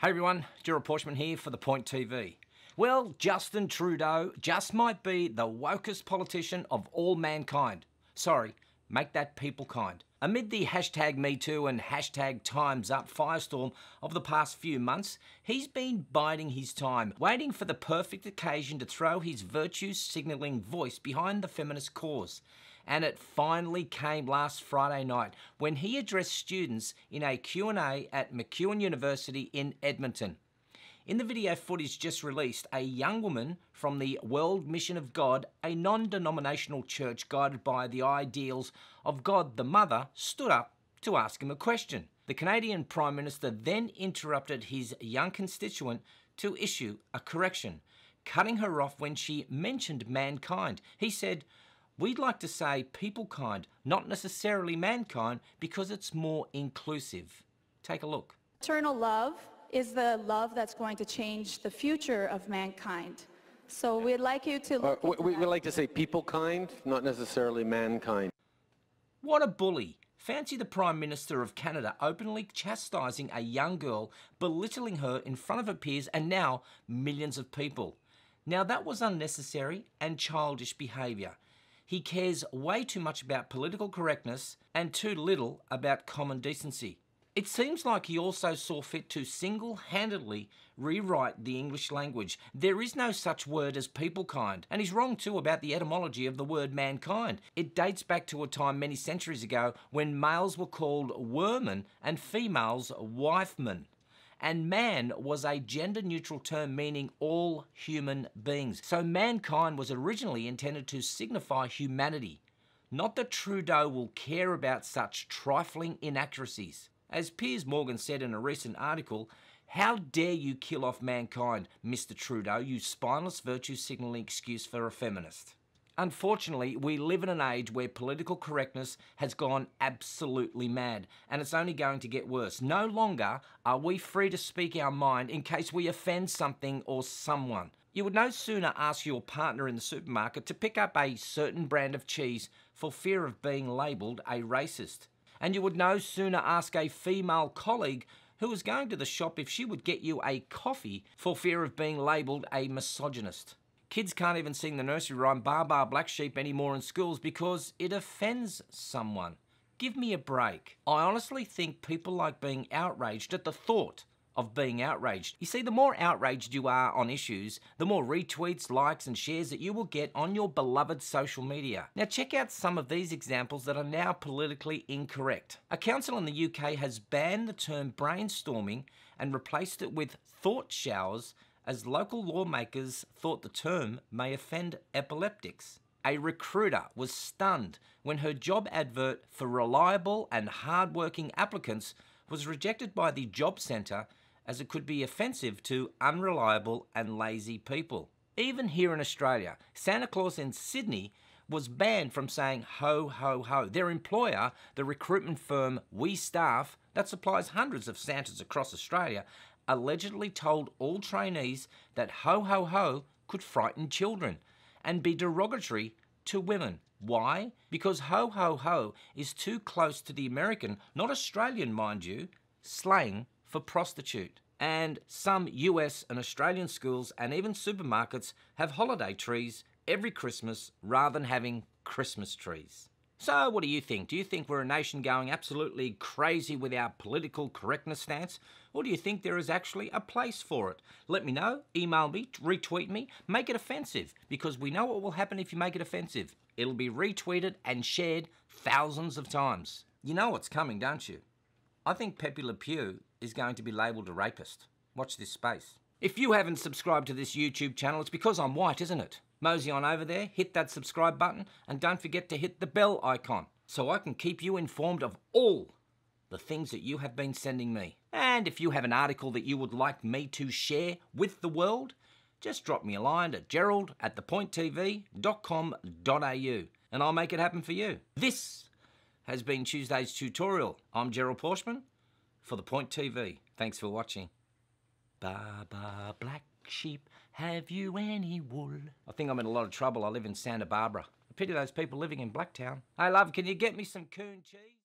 Hey everyone, Gerald Pauschmann here for The Point TV. Well, Justin Trudeau just might be the wokest politician of all mankind. Sorry, make that people kind. Amid the hashtag MeToo and hashtag Time's Up firestorm of the past few months, he's been biding his time, waiting for the perfect occasion to throw his virtue-signalling voice behind the feminist cause. And it finally came last Friday night when he addressed students in a Q&A at McEwan University in Edmonton. In the video footage just released, a young woman from the World Mission of God, a non-denominational church guided by the ideals of God the Mother, stood up to ask him a question. The Canadian Prime Minister then interrupted his young constituent to issue a correction, cutting her off when she mentioned mankind. He said, "We'd like to say people kind, not necessarily mankind, because it's more inclusive." Take a look. Eternal love is the love that's going to change the future of mankind. So we'd like you to look we like to say people kind, not necessarily mankind. What a bully. Fancy the Prime Minister of Canada openly chastising a young girl, belittling her in front of her peers and now millions of people. Now that was unnecessary and childish behaviour. He cares way too much about political correctness and too little about common decency. It seems like he also saw fit to single-handedly rewrite the English language. There is no such word as people kind, and he's wrong too about the etymology of the word mankind. It dates back to a time many centuries ago when males were called wormen and females wifemen. And man was a gender-neutral term meaning all human beings. So mankind was originally intended to signify humanity. Not that Trudeau will care about such trifling inaccuracies. As Piers Morgan said in a recent article, "How dare you kill off mankind, Mr. Trudeau, you spineless virtue-signalling excuse for a feminist." Unfortunately, we live in an age where political correctness has gone absolutely mad, and it's only going to get worse. No longer are we free to speak our mind in case we offend something or someone. You would no sooner ask your partner in the supermarket to pick up a certain brand of cheese for fear of being labelled a racist. And you would no sooner ask a female colleague who was going to the shop if she would get you a coffee for fear of being labelled a misogynist. Kids can't even sing the nursery rhyme "Bar Bar Black Sheep" anymore in schools because it offends someone. Give me a break. I honestly think people like being outraged at the thought of being outraged. You see, the more outraged you are on issues, the more retweets, likes and shares that you will get on your beloved social media. Now check out some of these examples that are now politically incorrect. A council in the UK has banned the term brainstorming and replaced it with thought showers as local lawmakers thought the term may offend epileptics. A recruiter was stunned when her job advert for reliable and hard-working applicants was rejected by the job centre as it could be offensive to unreliable and lazy people. Even here in Australia, Santa Claus in Sydney was banned from saying ho ho ho. Their employer, the recruitment firm We Staff, that supplies hundreds of Santas across Australia, allegedly told all trainees that ho ho ho could frighten children and be derogatory to women. Why? Because ho ho ho is too close to the American, not Australian mind you, slang for prostitute. And some US and Australian schools and even supermarkets have holiday trees every Christmas rather than having Christmas trees. So what do you think? Do you think we're a nation going absolutely crazy with our political correctness stance? Or do you think there is actually a place for it? Let me know, email me, retweet me, make it offensive, because we know what will happen if you make it offensive. It'll be retweeted and shared thousands of times. You know what's coming, don't you? I think Pepe Le Pew is going to be labelled a rapist. Watch this space. If you haven't subscribed to this YouTube channel, it's because I'm white, isn't it? Mosey on over there, hit that subscribe button, and don't forget to hit the bell icon so I can keep you informed of all the things that you have been sending me. And if you have an article that you would like me to share with the world, just drop me a line at gerald@thepointtv.com.au and I'll make it happen for you. This has been Tuesday's tutorial. I'm Gerald Pauschmann for The Point TV. Thanks for watching. Ba ba black sheep, have you any wool? I think I'm in a lot of trouble. I live in Santa Barbara. I pity those people living in Blacktown. Hey love, can you get me some coon cheese?